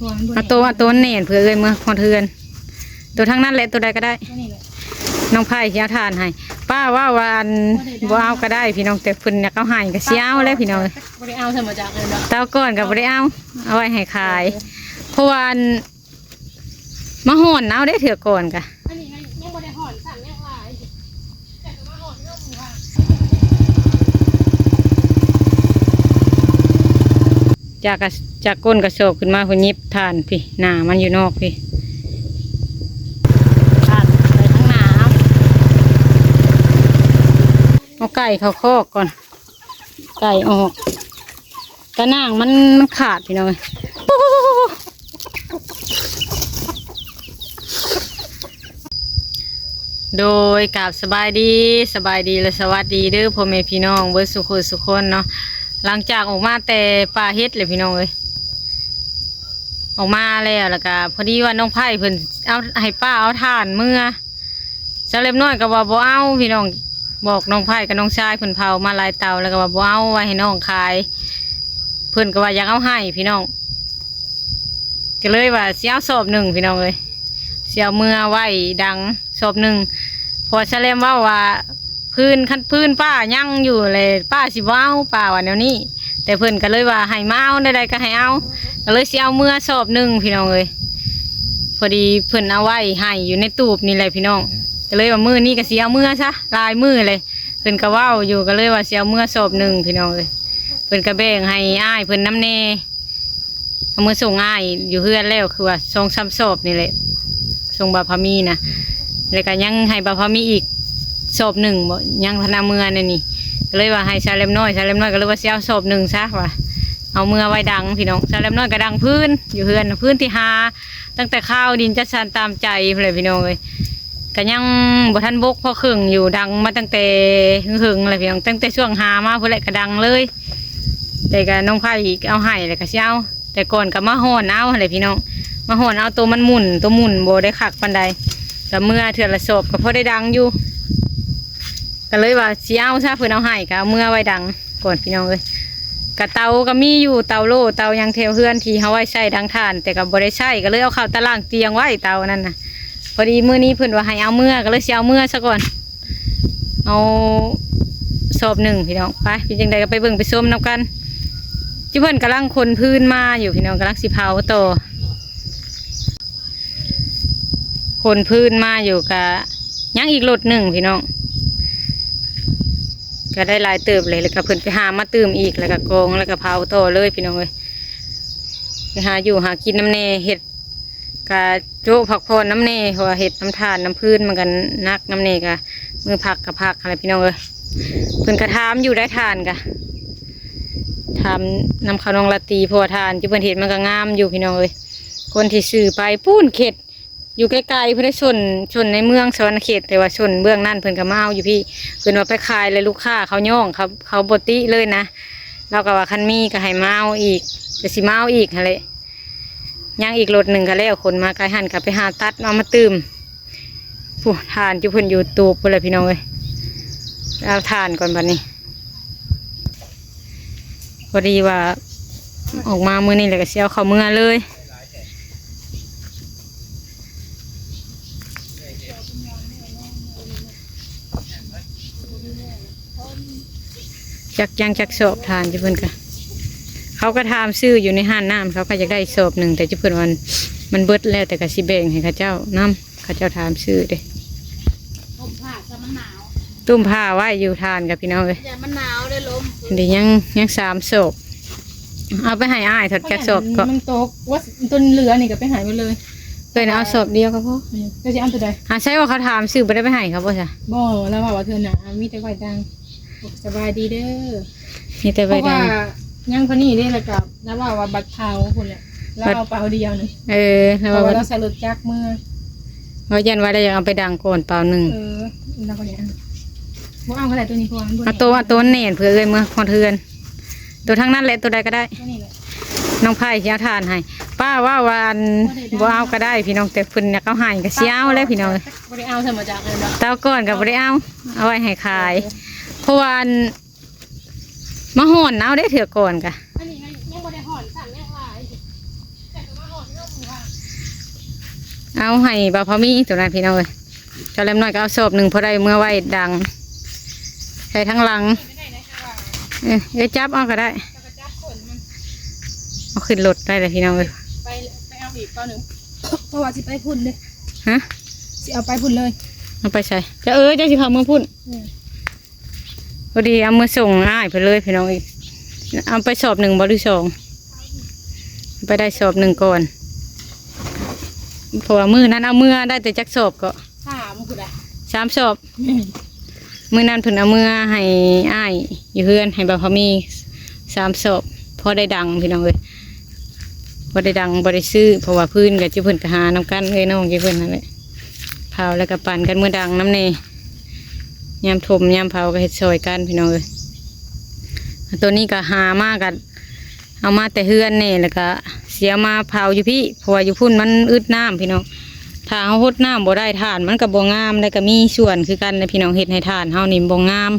ตัวเน่นเผื่อเอ้ยเมื่อคอนเทือนตัวทั้งนั้นแหละตัวใดก็ได้น้องไผ่เสียทานให้ป้าว่าวันบ่เอาก็ได้พี่น้องแต่เพิ่นอยากเอาให้ก็เสียเอาแล้วพี่น้องบ่ได้เอาสมมาจากเลยเนาะเต้าก้อนก็บ่ได้เอาไว้ให้ขายเพราะว่ามาห่อนเอาได้เถื่อก่อนกะอันนี้ยังบ่ได้ห่อนสั่งยังหลายแต่ก็มาห่อนเรื่องหมู่ว่าจากก้นกระสอบขึ้นมาคนยิบทานพี่หนามันอยู่นอกพี่ทานไปทั้งหนาเอาไก่เขาคอกก่อนไก่ออกกระน่างมันขาดพี่น้องโดยกราบสบายดีและสวัสดีเด้อพ่อแม่พี่น้องเบิดสุขสุขคนเนาะหลังจากออกมาแต่ป่าเฮ็ดเลยพี่น้องเลยออกมาแล้วก็พอดีว่าน้องไผ่เพิ่นเอาให้ป้าเอาถ่านเมื่อเจ้าเล็บน้อยก็ว่าบ่เอาพี่น้องบอกน้องไผ่กับน้องชายเพิ่นเผามาหลายเตาแล้วก็ว่าบ่เอาไว้ให้น้องขายเพิ่นก็ว่าอยากเอาให้พี่น้องก็เลยว่าสิเอาศพหนึ่งพี่น้องเลยเสียเมื่อไว้ดังศพหนึ่งพอเฉลมว่าพื้นป้ายั่งอยู่เลยป้าสิบ่เอาป้าว่าแนวนี้แต่เพิ่นก็เลยว่าให้มาเอาได้ก็ให้เอาก็เลยสิเอาเมื่อศพหนึ่งพี่น้องเลยพอดีเพิ่นเอาไว้ให้อยู่ในตูบนี่แหละพี่น้องก็เลยว่ามือนี้ก็สิเอาเมื่อซะลายมือเลยเพิ่นก็เว้าอยู่ก็เลยว่าสิเอาเมื่อศพหนึ่งพี่น้องเลยเพิ่นก็แบ่งให้อ้ายเพิ่นน้ำเนเอามือส่งอ้ายอยู่เฮือนแล้วคือว่าส่งซ้ำศพนี่แหละส่งบาพามีนะแล้วก็ยังให้บาพามีอีกศพหนึ่งบ่ยังพนาเมือนี่ก็เลยว่าให้ชาเล็มน้อยก็เลยว่าเสียศพหนึ่งซะว่าเอาเมื่อไว้ดังพี่น้องชาเล็มน้อยก็ดังพื้นอยู่เฮือนพื้นที่หาตั้งแต่ข้าวดินจัดสรรตามใจเลยพี่น้องเลยก็ยังบ่ทันบกพอครึ่งอยู่ดังมาตั้งแต่หึงเลยพี่น้องตั้งแต่ช่วงหามาเพื่อแหละก็ดังเลยแต่ก็น้องไผ่เอาให้เลยก็เสียเอาแต่ก่อนก็มาห่อนเอาอะไรพี่น้องมาห่อนเอาตัวมันหมุนโบได้ขักปันใดแต่เมื่อเถื่อนละศพก็พอได้ดังอยู่ก็เลยว่าเสียเอาซะเพื่อนเอาให้ก็เอาเมื่อไว้ดังก่อนพี่น้องเลยกะเตาก็มีอยู่เตาโล่เตายังเทวเฮือนที่เขาไว้ใช้ดังถ่านแต่ก็บ่ได้ใช้ก็เลยเอาเข้าตารางเตียงไว้เตานั่นน่ะพอดีมื้อนี้เพื่อนว่าให้เอาเมื่อก็เลยเสียเอาเมื่อซะก่อนเอาศพหนึ่งพี่น้องไปพี่จังใดก็ไปเบิ่งไปชมนำกันจิเพิ่นกำลังคนพื้นมาอยู่พี่น้องกำลังสิเผาโตคนพื้นมาอยู่กับยังอีกรถหนึ่งพี่น้องก็ได้ลายเติบเลยแล้วก็เพิ่นไปหามาตื่มอีกแล้วก็กองแล้วก็เผาโตเลยพี่น้องเลยไปหาอยู่หากินน้ำเนเห็ดกะโจ๊ผักพรน้ำเนเพราะว่าเห็ดน้ำทานน้ำพื้นมันกันนักน้ำเนกะมือผักกับผักอะไรพี่น้องเลยเพิ่นกระทามอยู่ได้ทานกะทำนำขนมละตีพอทานที่เพิ่นเห็ดมันก็งามอยู่พี่น้องเลยคนที่ซื้อไปปูนเข็ดอยู่ใกล้ๆเพื่อนชนในเมืองสวรรณเขตแต่ว่าชนเบื้องนั่นเพื่อนก็มาเอาอยู่พี่เพื่อนว่าไปขายเลยลูกค้าเขาย่องเขาบติเลยนะเราก็ว่าคันมีก็ให้มาเอาอีกจะสิมาเอาอีกอะไรย่างอีกรถหนึ่งก็แล้วคนมาไกลหันกับไปหาตัดเอามาตื่มผู้ทานจุเพิ่นอยู่ตูบไปเลยพี่น้องเลยเอาทานก่อนบัดนี้พอดีว่าออกมามื้อนี้เลยก็เสียวเขาเมื่อเลยจักสอบทานจุเพิ่นกันเขาก็ทำซื้ออยู่ในห้างน้ำเขาก็จะได้สอบหนึ่งแต่จุเพิ่นวันมันเบิดแล้วแต่ก็สิแบ่งให้ข้าเจ้าน้ำข้าเจ้าทำซื้อเด้ต้มผ้าจะมันหนาว ตุ้มผ้าไว้อยู่ทานกับพี่น้องเลยอย่ามันหนาวเลยลมเดี๋ยวยัง3 ศพเอาไปให้อ้ายถอดแกะศพก็มันตกว่าต้นเหลือนี่ก็ไปหายไปเลยเลยเอาศพเดียวก็พอก็จะเอาตัวใดใช่ว่าเขาทำซื้อไปได้ไปให้เขาบ่ใช่บ่แล้วว่าเธอหนามีแต่ใบดังสบายดีเด้อมีแต่ใบดังยังคนนี้ได้แล้วกับแล้วว่าบัตรเผาคนเนี่ยแล้วเอาเปล่าเดียวนึงแล้วว่าเราใส่รถจักรเมื่อว่ายันว่าได้ยังเอาไปดังก่อนเปล่าหนึ่งแล้วก็เนี่ยว่าเอาอะไรตัวนี้พอเอาตัวเน่นเผื่อเอ้ยเมื่อคอนเทือนตัวทั้งนั้นแหละตัวใดก็ได้น้องไผ่เสียทานให้ป้าว่าวันบ่เอาก็ได้พี่น้องแต่เพิ่นอยากเอาให้ก็เสียเอาแล้วพี่น้องบ่ได้เอาสมมาจากเลยเนาะเต้าก้อนก็บ่ได้เอาไว้ให้ขายเพราะว่ามาห่อนเอาได้เถื่อก่อนกะอันนี้ยังบ่ได้ห่อนสั่งยังหลายแต่ก็มาห่อน เอาให้บ่าวพอมีตัวนั้นพี่น้องเอ้ยเจ้าเล็มน้อยก็เอาศพหนึ่งพอได้เมื่อไว้ดังใส่ทั้งหลังจับเอาก็ได้เอาขึ้นรถได้เลยพี่น้องเอ้ยไปเอาอีกเปล่าหนึ่งเพราะว่าสิไปพุ่นเลย ฮะ สิเอาไปพุ่นเลย เอาไปใส่จะจะสิพาเมื่อพุ่นพอดีเอามือส่งง่ายไปเลยพี่น้องอีกเอาไปสอบหนึ่งบหรือสองไปได้สอบหนึ่งก่อนเพราะว่ามือนั้นเอามือได้แต่จักสอบก็ 3คือได้ 3 สอบมือนั้นเพิ่นเอามือให้อ้ายอยู่เพื่อนให้บ่าวพอมี3 สอบพอได้ดังพี่น้องเลยพอได้ดังบ่ได้ซื้อเพราะว่าพื้นกับจิ้เพิ่นก็หาน้ำกันเลยน้องจิ้เพิ่นนั่นแหละเผาแล้วก็ปั่นกันมือดังน้ำเนยยามถมยามเผาก็เฮ็ดซอยกันพี่น้องเลยตัวนี้ก็หามากกันเอามาแต่เฮือนนี่แล้วก็เสียมาเผาอยู่พี่เพราะว่าอยู่พุ่นมันอึดน้ำพี่น้องถ้าเฮาหดน้ำบ่ได้ทานมันก็บ่งามแล้วก็มีส่วนคือกันในพี่น้องเฮ็ดให้ทานเฮานี่บ่งาม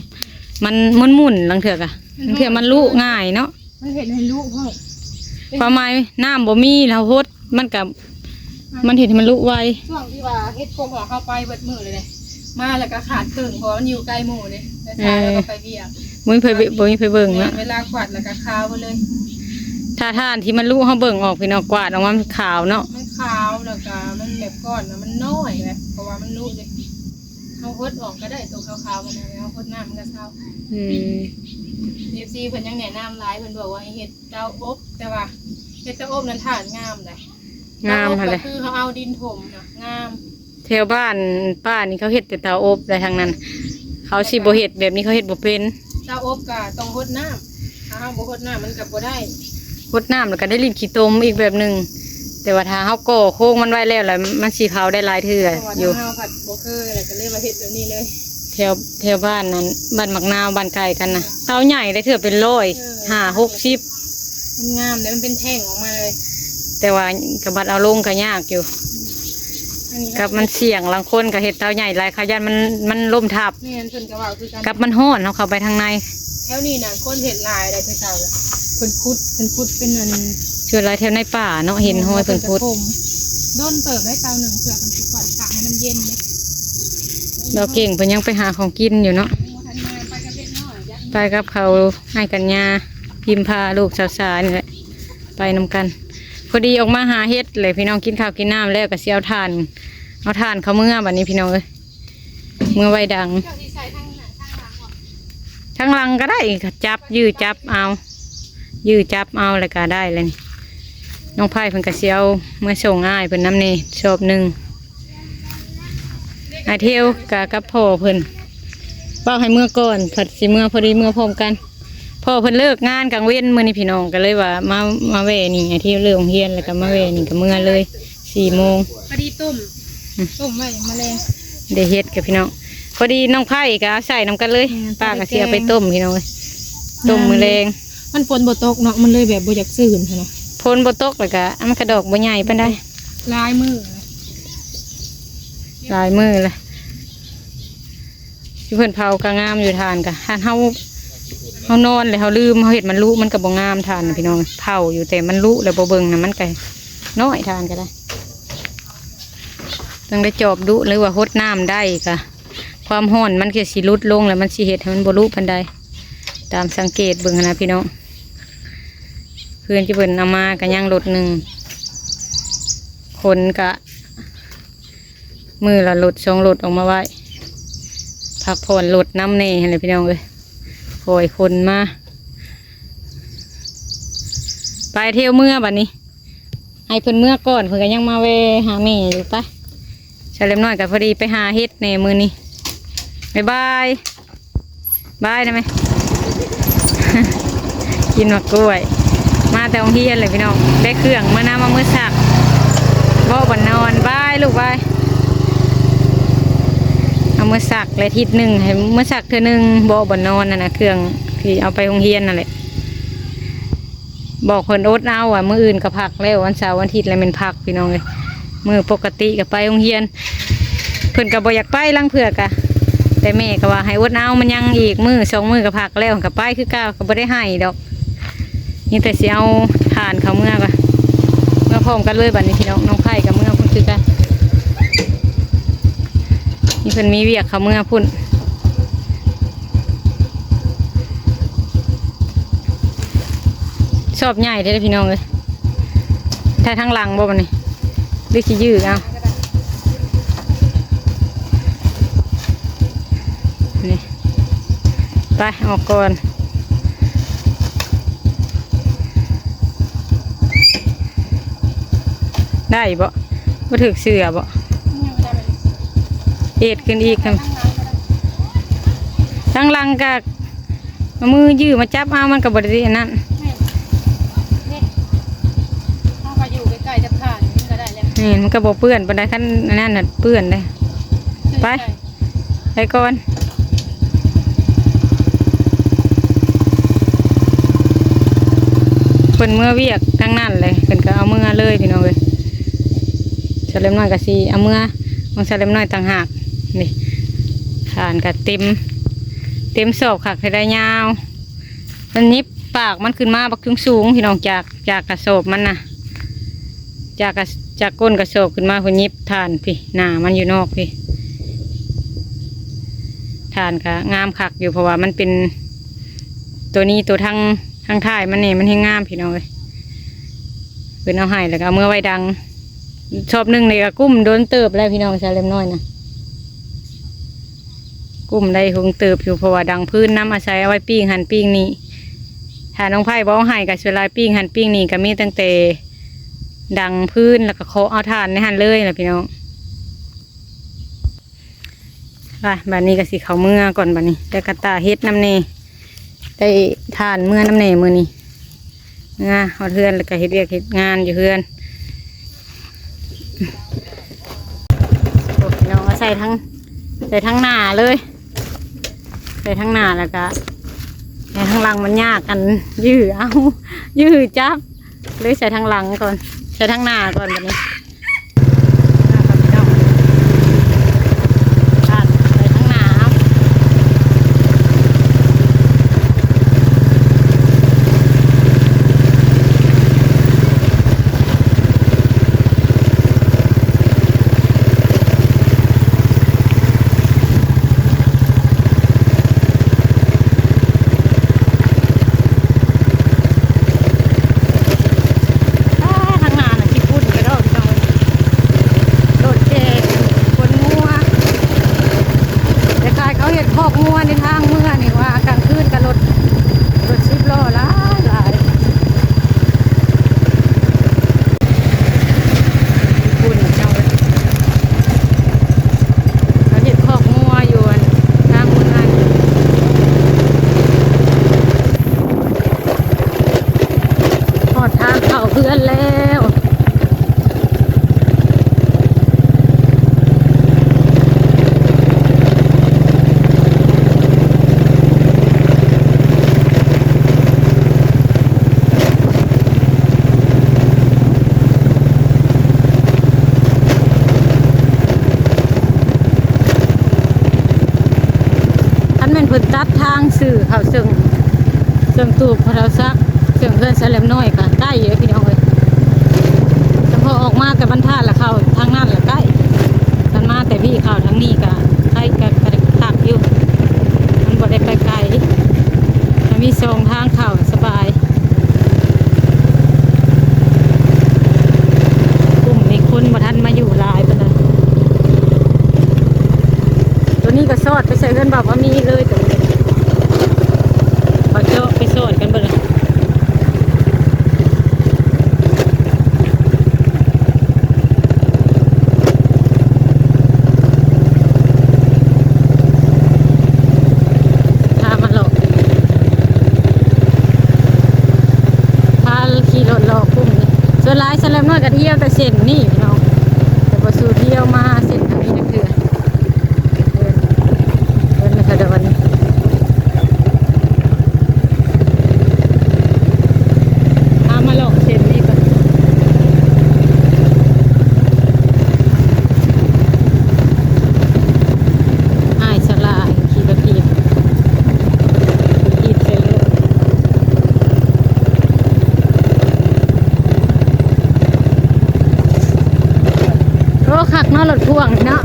มันมุ่นๆลังเถื่อกะลังเถื่อมันลุง่ายเนาะ มันเห็นให้ลูกพ่อ ความหมายน้ำบ่มีแล้วหดมันกับมันเห็นมันลุไว ช่วงที่ว่าเฮ็ดโคมออกเข้าไปเบิดมือเลยมาแล้วก็ขาดครึ่งเพราะมันอยู่ใกล้หมู่เลยแล้วก็ไปเบียก บ่มีไผเบิ่งนะ เวลากวาดแล้วก็คาวไปเลย ถ้าท่านที่มันลุเฮาเบิ่งออกพี่น้องกวาดออกมามันขาวเนาะ มันขาวแล้วก็มันแบบก้อนมันน้อยแบบเพราะว่ามันรู้เลยเอาพดออกก็ได้ตัวขาวๆมันเอาพดน้ำมันก็เศร้าFC เพิ่นยังแนะนำหลายเพิ่นบอกว่าให้เฮ็ดเตาอบแต่ว่าเฮ็ดเตาอบนั้นทานงามเลย งามหั่นแหละ คือเขาเอาดินถมนะงาม แถวบ้านป้านี่เขาเฮ็ดแต่เตาอบได้ทางนั้น เขาสิบ่เฮ็ดแบบนี้เขาเฮ็ดบ่เป็น เตาอบก็ต้องพดน้ำถ้าเฮาบ่พดน้ำมันก็บ่ได้ หดน้ำแล้วก็ได้ลิ้นขี้ตมอีกแบบหนึงแต่ว่าถ้าเฮาก่อโค้งมันไว้แล้วมันสิเผาได้หลายเทื่อ เพราะว่า อยู่ เฮาผัดบ่เคยอะไรก็เลยมาเฮ็ดแบบนี้เลย แถวบ้านนั้นบ้านมักนาวบ้านไก่กันนะเตาใหญ่ได้เถื่อเป็น100 50 มันงามเลยมันเป็นแท่งออกมาเลย แต่ว่ากับบัดเอาลงก็ยากอยู่ อันนี้ กับมันเสี่ยงบางคนก็เห็ดเตาใหญ่หลายเขายันมันล่มทับ แม่นเพิ่นก็ว่าคือกัน กับมันห้อนเอาเข้าไปทางใน แถวนี้น่ะคนเห็ดลายได้คือเก่าล่ะเพิ่นขุดเป็นอัน ช่วยหลายแถวในป่าเนาะเห็นห้อยเพิ่นพุด โดนเติบได้เตาหนึ่งเพื่อเพิ่นสิกวาดตากให้มันเย็นเด้ เราเก่งเพิ่นยังไปหาของกินอยู่เนาะ ทันมาไปกับเด็กน้อยจ้ะ ไปกับเขาให้กันยาพิมพาลูกสาวๆนี่แหละไปนำกันพอดีออกมาหาเฮ็ดเลยพี่น้องกินข้าวกินน้ำแล้วก็สิเอาถ่านเขาเมื่อบัดนี้พี่น้องเอ้ยเมื่อไว้ดัง เจ้าที่ใส่ทางหน้าทางหลังบ่ ทั้งหลังก็ได้ค่ะจับยืดจับเอาแล้วก็ได้เลยนี่น้องไผ่เพิ่นก็สิเอาเมื่อส่งง่ายเพิ่นน้ำนี่ชอบหนึ่งไอเที่ยวกับพ่อเพิ่นเป้าให้เมื่อก่อนผัดสิเมื่อพอดีเมื่อพร้อมกันพ่อเพิ่นเลิกงานกลางเว้นมื้อนี้พี่น้องก็เลยว่ามาแวนี่ไอเที่ยวเลิกโรงเรียนแล้วก็มาแวนี่ก็เมื่อเลย4 โมง พอดีต้มไว้แมลง ได้เฮ็ดกับพี่น้องพอดีน้องไผ่ก็เอาใส่น้ำกันเลยป้าก็เสียไปต้มพี่น้องเอ้ยต้มมื้อแรง มันฝนบ่ตกเนาะมันเลยแบบบ่อยากซื่นเนาะ พนบ่ตกแล้วก็มันกระดอกบ่ใหญ่ปานใด ลายมือ หลายมือเลยที่เพิ่นเผาก็งามอยู่ทานกะทานเฮานอนเลยเฮาลืมเฮาเฮ็ดมันลุมันก็บ่งามทานน่ะพี่น้องเผาอยู่แต่มันลุแล้วบ่เบิ่งน่ะมันก็น้อยทานก็ได้ต้องได้จอบดุหรือว่าหดน้ำได้ก็ความร้อนมันก็สิลดลงแล้วมันสิเฮ็ดให้มันบ่ลุปานใดตามสังเกตเบิ่งนะพี่น้องเพื่อนที่เพิ่นเอามาก็ยังรถหนึงคนก็มือละรถ2รถออกมาไว้พักผ่อนรถน้ำเน่อะไรพี่น้องเลยปล่อยคนมาไปเที่ยวเมื่อบัดนี้ให้เพิ่นเมื่อก่อนเพิ่นก็ยังมาเวหาแม่อยู่ปะชาเล็มน้อยกับพอดีไปหาเฮ็ดในมือนี้บายได้ไหม กินมะกล้วยมาแต่องเฮียนเลยพี่น้องได้เครื่องมาน้ำมาเมื่อสักบ่บันนอนบายลูกบายเอาเมื่อสักเลยทิศหนึ่งให้เมื่อสักเธอหนึ่งบ่บันนอนนะเครื่องที่เอาไปองเฮียนนั่นแหละบอกคนอดเอามื้ออื่นก็พักแล้ววันเสาร์วันอาทิตย์อะไรเป็นพักพี่น้องเลยมื้อปกติก็ไปองเฮียนเพิ่นก็บ่อยากไปลังเผือกะแต่แม่ก็ว่าให้อดเอามันยังอีกมื้อ2 มื้อก็พักแล้วก็ไปคือเก่าก็บ่ได้ให้ดอกนี่แต่สิเอาทานเขาเมื่อก่อนเมื่อพร้อมกันเลยบัดนี้พี่น้องไผ่กับเมื่อพุ่นคือกัน นี่เพิ่นมีเวียกเขาเมื่อพุ่นชอบใหญ่ได้อพี่น้องเลยถ่ายทางหลังบ่บัดนี้หรือสิยื้อเอานี่ไปออกก่อนได้บ่บ่ถึกเสือบ่เอ็ดขึ้นอีกครับทั้งหลังกะมือยื้อมาจับเอามันก็บ่ได้อันนั้นนี่มันก็บ่เปื้อนปานใดคันอันนั้นน่ะเปื้อนเลยไปไปก่อนเพิ่นเมื่อเวียกทั้งนั้นเลยเพิ่นก็เอาเมื่อเลยพี่น้องเอ้ยสเลมน้อยก็สิเอาเมื่อของสเลมน้อยต่างหากนี่ทานก็เต็มศอกคักให้ได้ยาวมันนิบปากมันขึ้นมาบักสูงพี่น้องจากกระสอบมันน่ะจากก้นกระสอบขึ้นมาพุ่นยิบทานพี่หน้ามันอยู่นอกพี่ทานก็งามคักอยู่เพราะว่ามันเป็นตัวนี้ตัวทางท้ายมันนี่มันให้งามพี่น้องเลยเป็นเอาให้แล้วก็เอามื่อไว้ดังชอบนึ่งเลยก็กุ้มโดนเติบแล้วพี่น้องชาเล็มน้อยนะกุ้มได้หงเติบอยู่เพราะว่าดังพื้นน้ำอาศัยเอาไว้ปิ้งหั่นปิ้งนี้ถ้าน้องไผ่บอกให้กับเวลาปิ้งหั่นปิ้งนี้ก็มีตั้งแต่ดังพื้นแล้วก็เคาะเอาถ่านในหั่นเลยนะพี่น้องบัดนี้ก็สิเขาเมื่อก่อนบัดนี้แต่กระตาเฮ็ดน้ำเนได้ถ่านเมื่อน้ำเนมือนี้เอาเพื่อนแล้วก็เฮ็ดเรียกเฮ็ดงานอยู่เพื่อนพี่น้องก็ใส่ทั้งหน้าเลยใส่ทั้งหน้าแล้วก็ในทั้งหลังมันยากกันยื้อจับเลยใส่ทั้งหลังก่อนใส่ทั้งหน้าก่อนแบบนี้ใส่ทั้งหน้าพอกงัวในทางเมื่อนี่ว่ากลางคืนกับรถชิบล้อหลายคุณเจ้าเขาเห็ดพอกงัวอยู่ทางเมื่อหอดทางเข้าเพื่อนแล้วเพิ่นตัดทางสื่อเขาเชิงตูบพอเราซักเชิงเพื่อนสแลมน้อยก็ใกล้เยอะพี่น้องเลยแต่พอออกมาแต่บรรทัดละเข้าทางนั้นละใกล้กันมาแต่พี่เข้าทางนี้ก็ใกล้กันตักอยู่มันบ่ได้ไปไกลมันมีสองทางเข้าสบายกลุ่มมีคนมาทันมาอยู่หลายปะนะตัวนี้ก็ซอดไปใส่เงินแบบว่ามีเลยตัวนี้เขาเจาะไปซอดกันเบเลยพามาหลอกพาขี่รถหลอกกุ้งนี่ส่วนร้ายสแลมน้อยกับเที่ยวแต่เส้นนี่พี่น้องแต่พอสู่เที่ยวมาเส้นทางนี้นั่นคือเดินมาหลอกเส้นนี้ก่อนอ้ายสลายขี่รถถีบเส้นเลยโอ้คักเนาะรถพ่วงเนาะ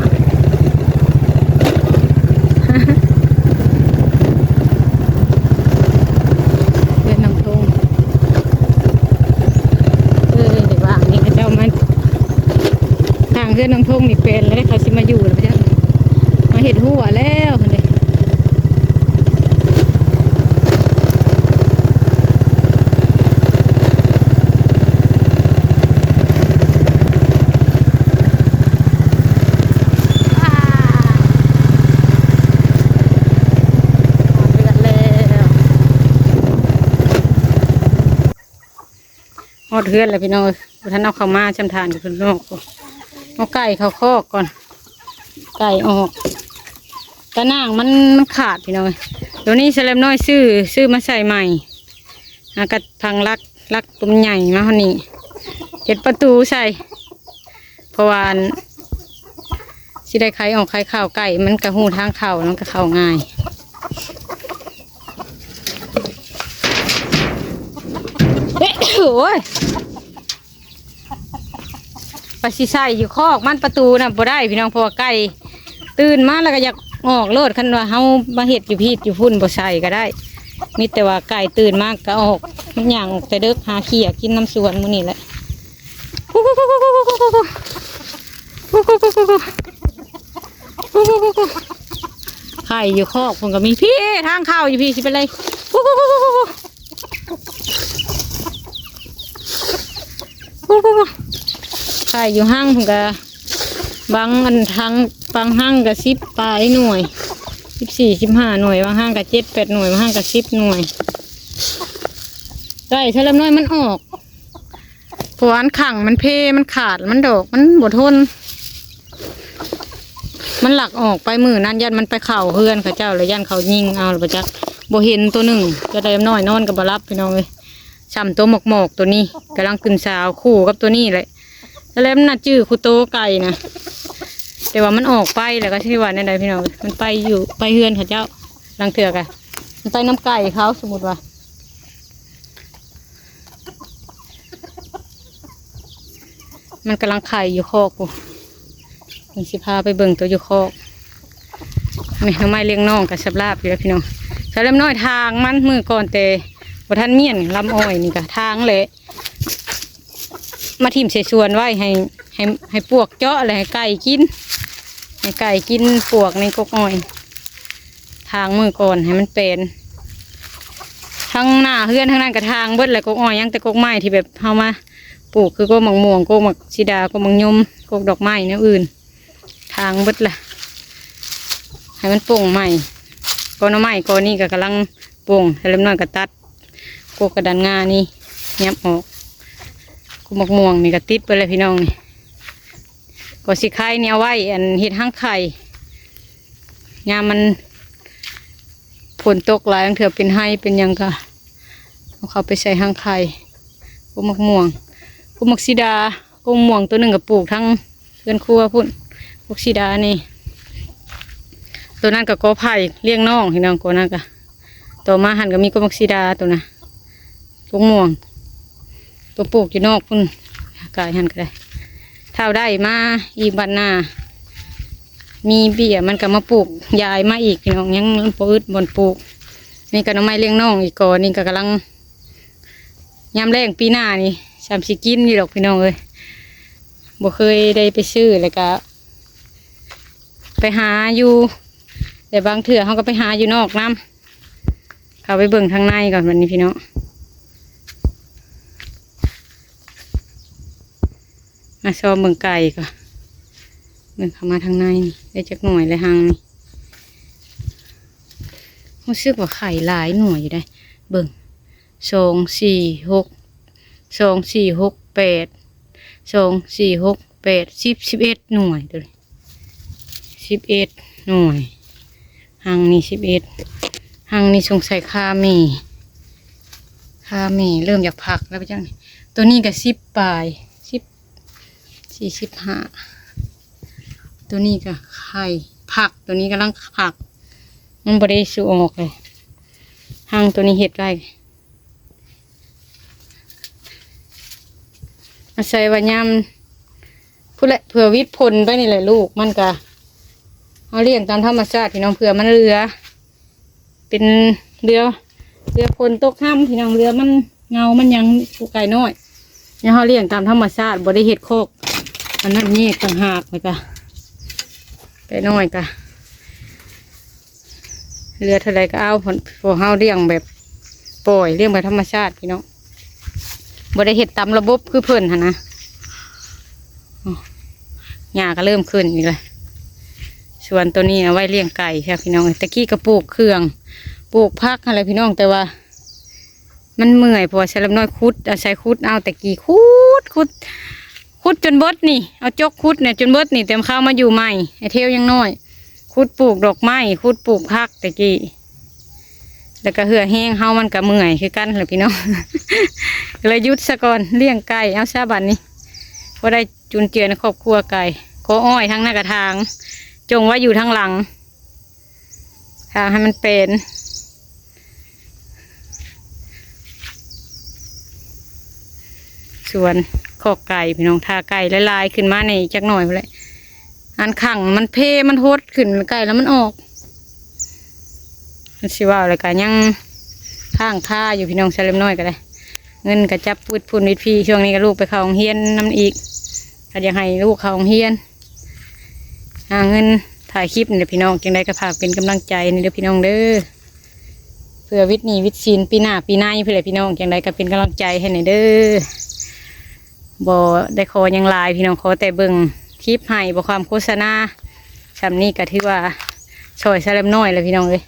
เพื่อนน้องทงนี่เป็นแล้วเขาสิมาอยู่แล้วจ้ะมาเห็ดหัวแล้วคนเดีหอดเฮือนเลยพี่น้องท่านเอาเข้ามาจำทานอยู่ข้างนอกเอาไก่เข้าคอกก่อนไก่ออกตะนางมันขาดพี่น้องเดี๋ยวนี้เซเลมน้อยซื้อมาใส่ใหม่กระพังลักตัวใหญ่มาคนนี้เห็ดประตูใส่เพราะว่าสิได้ไข่ออกไข่ข้าวไก่มันกระหูทางเข่ามันก็เข้าง่ายโอ้ยปลาสีใส่อยู่คอกมันประตูน่ะบ่ได้พี่น้องเพราะว่าไก่ตื่นมาแล้วก็อยากออกโลดคันว่าเฮามาเห็ดอยู่พีดอยู่พุ่นบ่ใส่ก็ได้มีแต่ว่าไก่ตื่นมากก็ออกมันย่างออกแต่เด็กหาเขี้ยกินน้ำสวนมื้อนี้แหละไข่อยู่คอกผมก็มีพี่ทางเข้าอยู่พี่สิเป็นไรไข่อยู่ห้างผมก็บางอันทางบางห้างก็10 ปลายหน่วย14 15 หน่วยบางห้างก็7 8 หน่วยบางห้างก็10 หน่วยไก่ถ้าเริ่มน้อยมันออกเพราะอันขังมันเพมันขาดมันดอกมันบดทนมันหลักออกไปมือนั้นยันมันไปเข่าเฮือนเขาเจ้าเลยยันเขายิงเอาหรือเปล่าจ๊ะโบเห็นตัวหนึ่งจะได้น้อยนอนกับบรับพี่น้องเลยช้ำตัวหมอกตัวนี้กำลังขึ้นสาวคู่กับตัวนี้เลยแล้วมันน่าจื้อคู่โตไก่นะแต่ว่ามันออกไปแล้วก็ที่ว่าในใดพี่น้องมันไปอยู่ไปเฮือนเขาเจ้าลังเถื่อกะมันไปน้ำไก่เขาสมมติว่ามันกำลังไข่อยู่คอกกูมันสิพาไปเบิ่งตัวอยู่คอกไม่ทำไมเลี้ยงน้องกับสับลาบอยู่แล้วพี่น้องใช้ลำน้อยทางมันมือก่อนแต่บ่ทันเมียนลำอ้อยนี่กะทางเลยมาทิ่มใส่ส่วนไว้ให้ปวกเจาะอะไรให้ไก่กินให้ไก่กินปวกในกกอ้อยทางมือก่อนให้มันเป็นทั้งหน้าเฮือนทั้งนั้นกับทางเบิดเลยกกอ้อยยังแต่กกไม้ที่แบบเอามาปลูกคือก็มังม่วงก็มักสีดาก็มังยมก็ดอกไม้แนวอื่นทางเบิดละให้มันโป่งใหม่ก้อนไม้ก้อนนี้ก็กำลังโป่งให้เริ่มน้อยก็ตัดก็กระดานงานี่เงียบออกก็มักม่วงนี่ก็ติดไปเลยพี่น้องนี่ก็สิไข่เนี่ยไว้อันเห็ดห้างไข่งามันฝนตกหลายเถื่อเป็นไห้เป็นยังก็เอาเขาไปใส่ห้างไข่ก็มักม่วงก็มักสีดาก็ม่วงตัวหนึ่งกับปลูกทั้งเพื่อนครัวพุ่นพวกสีดานี่ตัวนั้นกับกอไผ่เลี้ยงน้องพี่น้องกอนั้นก็ต่อมาหันก็มีก็มักสีดาตัวน่ะก็ม่วงตัวปลูกอยู่นอกพุ่นกายหันก็ได้เท่าได้มาอีบันหน้ามีเบี้ยมันก็มาปลูกยายมาอีกพี่น้องยังปลูกบนปลูกนี่ก็น้องไม้เลี้ยงน้องอีกกอนี่ก็กำลังยามแรงปีหน้านี่30 กินอยู่ดอกพี่น้องเลยบ่เคยได้ไปซื้อเลยก็ไปหาอยู่แต่บางเถื่อเขาก็ไปหาอยู่นอกน้ำเขาไปเบิ่งทางในก่อนวันนี้พี่น้องมาซ้อมเบิ่งไก่ก่อนเบิ่งเข้ามาทางในได้จักหน่วยเลยหางนี่รู้สึกว่าไข่หลายหน่วยอยู่ได้เบิ่ง2 4 6 2 4 6 8 2 4 6 8 10 11 หน่วยตัว11 หน่วยหางนี่11หางนี่สงสัยคาเมเริ่มอยากผักแล้วไปจังตัวนี้ก็10 ปลาย45ตัวนี้ก็ไข่ผักตัวนี้กำลังผักมันบริสุทธิ์ออกเลยหางตัวนี้เห็ดไรอาศัยว่ายามพูดแหละเผื่อวิทย์พลไปนี่แหละลูกมันก็เอาเลี้ยงตามธรรมชาติพี่น้องเผื่อมันเรือเป็นเรือพลตกห้ามพี่น้องเรือมันเงามันยังผูกไก่น้อยเนี่ยเขาเลี้ยงตามธรรมชาติบริเห็ดโคก อันนั้นนี่ต่างหากเลยกะไปน้อยกะเรือเท่าไรก็เอาพอเฮาเลี้ยงแบบปล่อยเลี้ยงแบบธรรมชาติพี่น้องบ่ได้เห็ดตามระบบคือเพิ่นหั่นนะหญ้าก็เริ่มขึ้นอีกเลยส่วนตัวนี้เอาไว้เลี้ยงไก่ค่ะพี่น้องตะกี้ก็ปลูกเครื่องปลูกผักอะไรพี่น้องแต่ว่า มันเมื่อยเพราะว่าใช้ลำน้อยคุดใช้คุดเอาตะกี้คุดจนเบิดนี่เอาจกคุดเนี่ยจนเบิดนี่เต็มข้าวมาอยู่ใหม่ไอเทวยังน้อยคุดปลูกดอกไม้คุดปลูกผักตะกี้แล้วก็เหือแห้งเฮามันก็เมื่อยคือกันเลยพี่น้อง เลยยุดซะก่อนเลี้ยงไก่เอาซาบันนี้พอได้จุนเจือในครอบครัวไก่ก็อ้อยทั้งหน้ากระถางจงไว้อยู่ทั้งหลังทางให้มันเป็นส่วนขอกไก่พี่น้องทาไก่ลายๆขึ้นมาในจักหน่อยเลยอันขังมันเพมันโหดขึ้นไก่แล้วมันออกมันสิว่าอะไรกันยังข้างค่าอยู่พี่น้องใช้เล็มน้อยก็ได้เงินกระจับพูดวิดพี่ช่วงนี้ก็ลูกไปเข้าโรงเรียนน้ำอีกก็อยากให้ลูกเข้าโรงเรียนหาเงินถ่ายคลิปนี่พี่น้องจังได้ก็ฝากเป็นกำลังใจนี่เด้อพี่น้องเด้อเพื่อวิทย์นี่วิทย์ศิลป์ปีหน้าเพื่อพี่น้องจังได้ก็เป็นกำลังใจให้หน่อยเด้อบ่ได้ขอยังลายพี่น้องขอแต่เบิ่งคลิปให้บ่ความโฆษณาสำนี้ก็ถือว่าช่วยใช้เล็มน้อยเลยพี่น้องเลย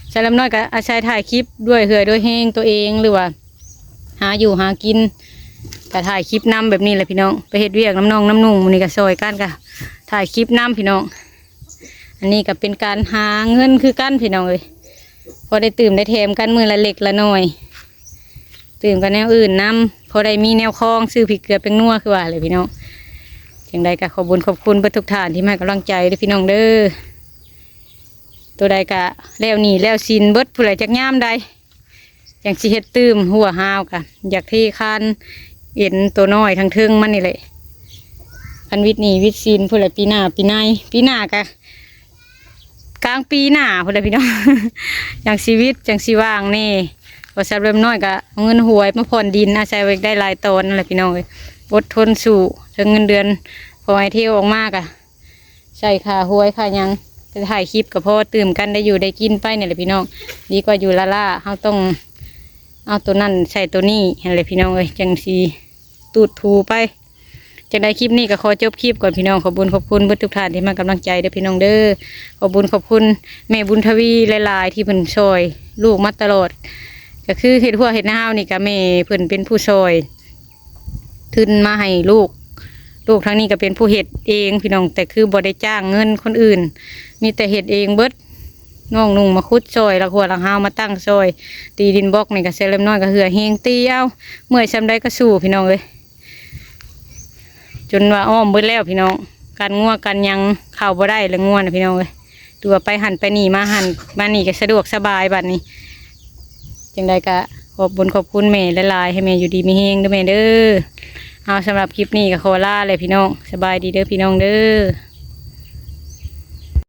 ใช้เล็มน้อยก็อาศัยถ่ายคลิปด้วยเหือด้วยแห้งตัวเองหรือว่าหาอยู่หากินก็ถ่ายคลิปนำแบบนี้เลยพี่น้องไปเฮ็ดเวียกน้ำนองน้ำนุ่งมันนี่ก็ซอยกันก็ถ่ายคลิปนำพี่น้องอันนี้ก็เป็นการหาเงินคือกันพี่น้องเลยพอได้ตื่มได้แถมกันมือละเล็กละน้อยตื่มกันแนวอื่นนำพอได้มีแนวคลองซื้อผิกเกลือเป็นนัวคือว่าเลยพี่น้องอย่างใดก็ขอบคุณทุกท่านที่ให้กำลังใจด้วยพี่น้องเด้อตัวใดก็แล้วหนีแล้วซินเบิดผู้ใดจักย่ามใดอย่างสิเฮ็ดตื่มหัวหาวกะอยากที่คานเอ็นตัวน้อยทั้งเทิงมันนี่แหละอันวิทย์นี่วิทย์ซินผู้ใดปีหน้ากะกลางปีหน้าผู้ใดพี่น้อง อย่างชีวิตอย่างชีว่างนี่พอสับเริ่มน้อยก็เอาเงินหวยมาผ่อนดินอาศัยไว้ได้หลายตอนนั่นแหละพี่น้องอดทนสู่ถึงเงินเดือนพอไอเที่ยวออกมากะใส่ค่าหวยค่ายังจะถ่ายคลิปกับพ่อตื่มกันได้อยู่ได้กินไปเนี่ยแหละพี่น้องดีกว่าอยู่ล่าเขาต้องเอาตัวนั่นใส่ตัวนี้เห็นเลยพี่น้องจังสีตูดทูไปจังได้คลิปนี้ก็ขอจบคลิปก่อนพี่น้องขอบคุณเพื่อนทุกท่านที่มากำลังใจเด้อพี่น้องเด้อขอบคุณแม่บุญทวีหลายๆที่เพิ่นช่วยลูกมาตลอดก็คือเห็ดหัวเห็ดน้าวนี่ก็แม่เพิ่นเป็นผู้ช่วยทุนมาให้ลูกทั้งนี้ก็เป็นผู้เห็ดเองพี่น้องแต่คือบ่ได้จ้างเงินคนอื่นมีแต่เห็ดเองเบิดน้องนุ่งมาคุดซอยแล้วหัวหลังห้าวมาตั้งซอยตีดินบล็อกนี่ก็เซเลมน้อยก็เหือเฮงตีเอาเมื่อยซ้ำได้ก็สู้พี่น้องเลยจนว่าอ้อมเบิดแล้วพี่น้องการงัวกันยังเข้าบ่ได้เลยงัวนะพี่น้องเลยตัวไปหันไปหนีมาหันมาหนีก็สะดวกสบายบัดนี้จังใดก็ขอบคุณแม่หลายๆให้แม่อยู่ดีมีเฮงเด้อแม่เด้อเอาสำหรับคลิปนี้ก็ขอลาเลยพี่น้องสบายดีเด้อพี่น้องเด้อ